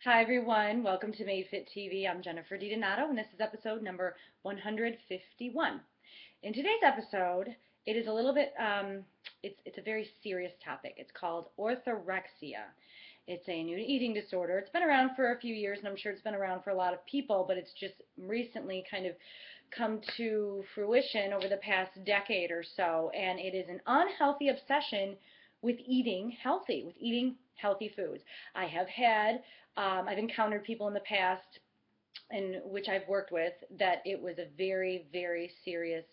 Hi everyone, welcome to Made Fit TV. I'm Jennifer DiDonato and this is episode number 151. In today's episode, it is a little bit, it's a very serious topic. It's called orthorexia. It's a new eating disorder. It's been around for a few years and I'm sure it's been around for a lot of people, but it's just recently kind of come to fruition over the past decade or so, and it is an unhealthy obsession with eating healthy foods. I have had I've encountered people in the past in which I've worked with that it was a very, very serious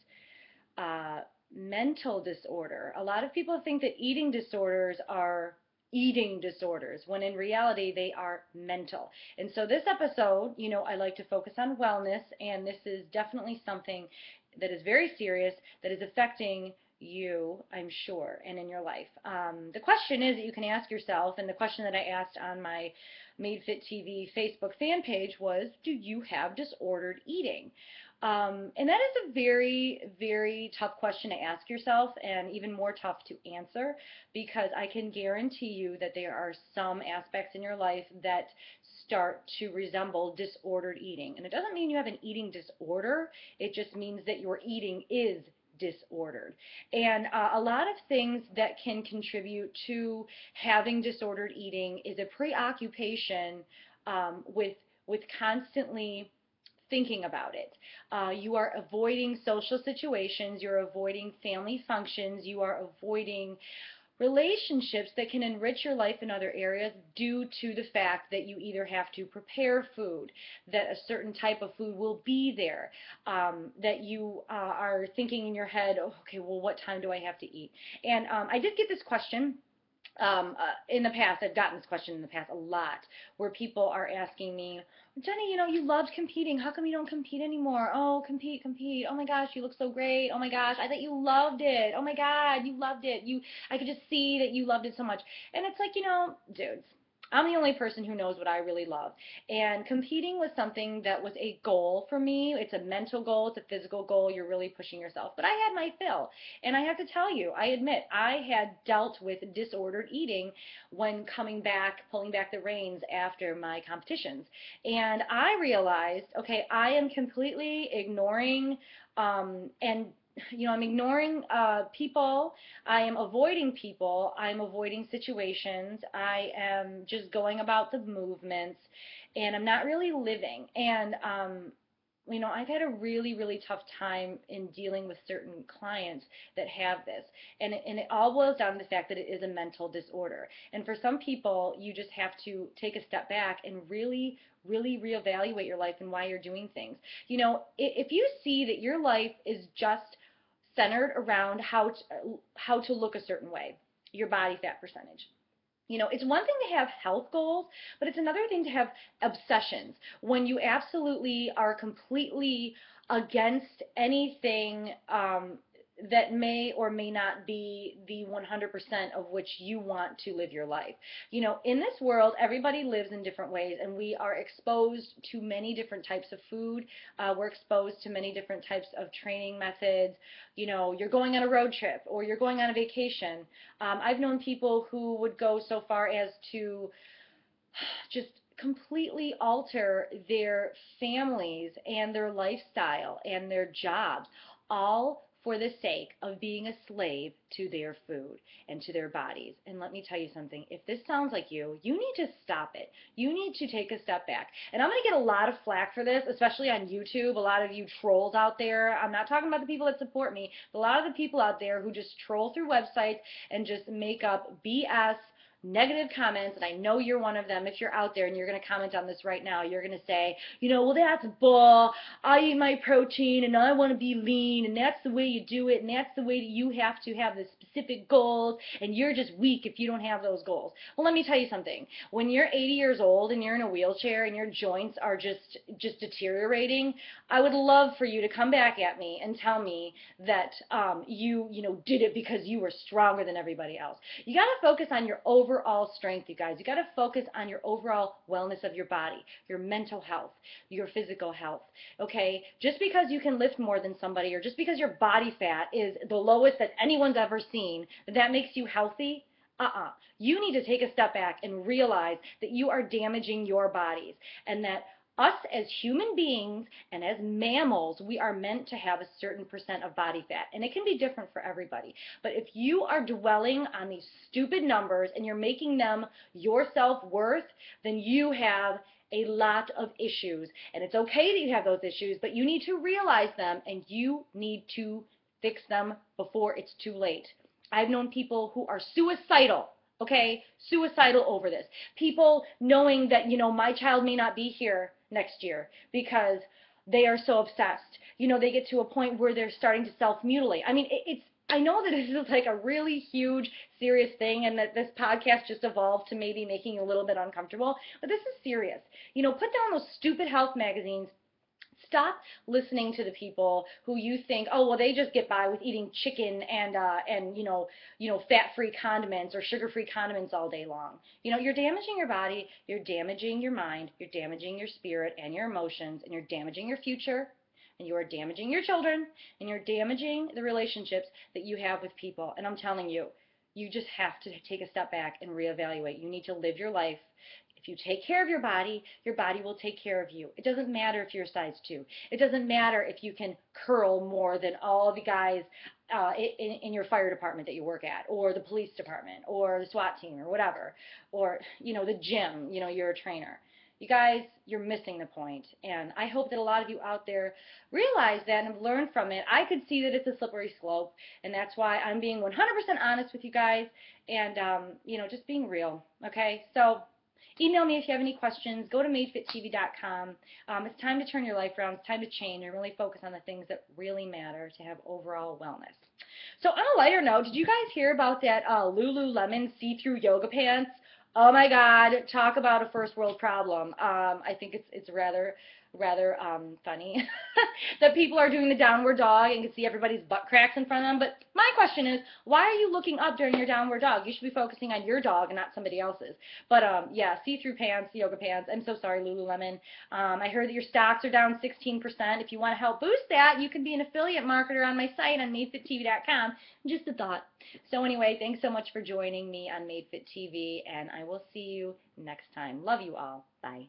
uh, mental disorder. A lot of people think that eating disorders are eating disorders when in reality they are mental. And so this episode, I like to focus on wellness, and this is definitely something that is very serious that is affecting you, I'm sure, and in your life. The question is that you can ask yourself, and the question that I asked on my Made Fit TV Facebook fan page was, do you have disordered eating? And that is a very, very tough question to ask yourself, and even more tough to answer, because I can guarantee you that there are some aspects in your life that start to resemble disordered eating. And it doesn't mean you have an eating disorder, it just means that your eating is disordered. And a lot of things that can contribute to having disordered eating is a preoccupation with constantly thinking about it. You are avoiding social situations, you're avoiding family functions, you are avoiding relationships that can enrich your life in other areas due to the fact that you either have to prepare food, that a certain type of food will be there, that you are thinking in your head, oh, okay, well, what time do I have to eat? And I did get this question in the past. I've gotten this question in the past a lot, where people are asking me, Jenny, you loved competing. How come you don't compete anymore? Oh, compete, compete. Oh my gosh, you look so great. Oh my gosh, I thought you loved it. Oh my God, you loved it. I could just see that you loved it so much. And it's like, dudes, I'm the only person who knows what I really love. And competing was something that was a goal for me. It's a mental goal, it's a physical goal. You're really pushing yourself. But I had my fill. And I have to tell you, I admit, I had dealt with disordered eating when pulling back the reins after my competitions. And I realized, okay, I am completely ignoring and I'm ignoring people. I am avoiding people. I'm avoiding situations. I am just going about the movements, and I'm not really living. And I've had a really, really tough time in dealing with certain clients that have this. And it all boils down to the fact that it is a mental disorder. And for some people, you just have to take a step back and really, really reevaluate your life and why you're doing things. If you see that your life is just centered around how to look a certain way, your body fat percentage. It's one thing to have health goals, but it's another thing to have obsessions when you absolutely are completely against anything that may or may not be the 100% of which you want to live your life. In this world, everybody lives in different ways, and we are exposed to many different types of food. We're exposed to many different types of training methods. You're going on a road trip or you're going on a vacation. I've known people who would go so far as to just completely alter their families and their lifestyle and their jobs, all for the sake of being a slave to their food and to their bodies. And let me tell you something, if this sounds like you need to stop it. You need to take a step back. And I'm going to get a lot of flack for this, especially on YouTube, a lot of you trolls out there. I'm not talking about the people that support me, but a lot of the people out there who just troll through websites and just make up BS negative comments, and I know you're one of them. If you're out there and you're going to comment on this right now, you're going to say, well, that's bull. I eat my protein and I want to be lean, and that's the way you do it, and that's the way that you have to have the specific goals, and you're just weak if you don't have those goals. Well, let me tell you something. When you're 80 years old and you're in a wheelchair and your joints are just deteriorating, I would love for you to come back at me and tell me that you did it because you were stronger than everybody else. You got to focus on your overall strength, you guys. You got to focus on your overall wellness of your body, your mental health, your physical health. Okay? Just because you can lift more than somebody, or just because your body fat is the lowest that anyone's ever seen, that makes you healthy. You need to take a step back and realize that you are damaging your bodies, and that us as human beings and as mammals, we are meant to have a certain percent of body fat, and it can be different for everybody. But if you are dwelling on these stupid numbers and you're making them your self-worth, then you have a lot of issues. And it's okay that you have those issues, but you need to realize them and you need to fix them before it's too late. I've known people who are suicidal, okay, suicidal over this. People knowing that, my child may not be here next year because they are so obsessed. They get to a point where they're starting to self-mutilate. I mean, I know that this is like a really huge, serious thing, and that this podcast just evolved to maybe making you a little bit uncomfortable, but this is serious. Put down those stupid health magazines. Stop listening to the people who you think, oh, well, they just get by with eating chicken and fat-free condiments or sugar-free condiments all day long. You're damaging your body, you're damaging your mind, you're damaging your spirit and your emotions, and you're damaging your future, and you are damaging your children, and you're damaging the relationships that you have with people. And I'm telling you, you just have to take a step back and reevaluate. You need to live your life. If you take care of your body will take care of you. It doesn't matter if you're size 2. It doesn't matter if you can curl more than all the guys in your fire department that you work at, or the police department, or the SWAT team, or whatever, or the gym. You're a trainer. You guys, you're missing the point, and I hope that a lot of you out there realize that and have learned from it. I could see that it's a slippery slope, and that's why I'm being 100% honest with you guys, and just being real. Okay, so email me if you have any questions. Go to madefittv.com. It's time to turn your life around. It's time to change and really focus on the things that really matter to have overall wellness. So on a lighter note, did you guys hear about that Lululemon see-through yoga pants? Oh my God, talk about a first world problem. I think it's rather funny that people are doing the downward dog and can see everybody's butt cracks in front of them. But my question is, why are you looking up during your downward dog? You should be focusing on your dog and not somebody else's. But yeah, see-through pants, yoga pants. I'm so sorry, Lululemon. I heard that your stocks are down 16%. If you want to help boost that, you can be an affiliate marketer on my site on madefittv.com. Just a thought. So anyway, thanks so much for joining me on MadeFit TV, and I will see you next time. Love you all. Bye.